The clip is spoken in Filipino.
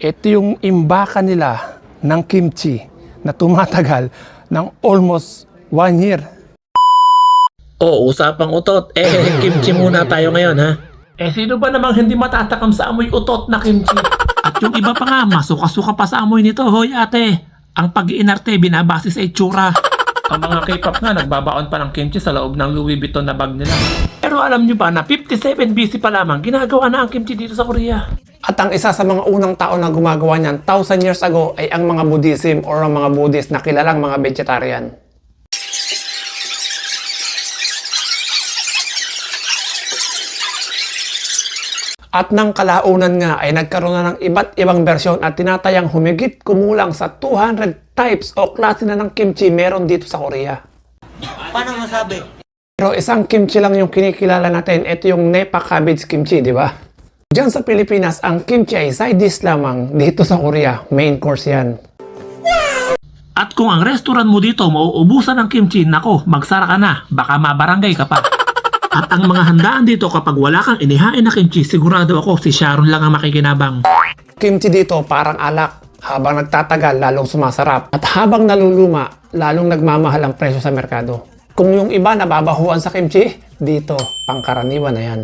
Ito yung imbaka nila ng kimchi na tumatagal ng almost 1 year. Usapang utot. Kimchi muna tayo ngayon, ha? Sino ba namang hindi matatakam sa amoy utot na kimchi? At yung iba pa nga, masuka-suka pa sa amoy nito. Hoy ate, ang pag-iinarte binabase sa itsura. Ang mga K-pop nga, nagbabaon pa ng kimchi sa loob ng Louis Vuitton na bag nila. Pero alam nyo ba na 57 BC pa lamang, ginagawa na ang kimchi dito sa Korea. At ang isa sa mga unang tao na gumagawa niyan 1,000 years ago ay ang mga Buddhism or ang mga Buddhist na kilalang mga vegetarian. At nang kalaunan nga ay nagkaroon na ng iba't ibang bersyon at tinatayang humigit kumulang sa 200 types o klase na ng kimchi meron dito sa Korea. Paano masabi? Pero isang kimchi lang yung kinikilala natin, ito yung Nepa Cabbage Kimchi, di ba? Diyan sa Pilipinas, ang kimchi ay side dish lamang. Dito sa Korea, main course yan. At kung ang restaurant mo dito mauubusan ng kimchi, nako, magsara ka na, baka mabarangay ka pa. At ang mga handaan dito kapag wala kang inihain na kimchi, sigurado ako si Sharon lang ang makikinabang. Kimchi dito parang alak. Habang nagtatagal, lalong sumasarap. At habang naluluma, lalong nagmamahal ang presyo sa merkado. Kung yung iba nababahuan sa kimchi, dito, pangkaraniwan na yan.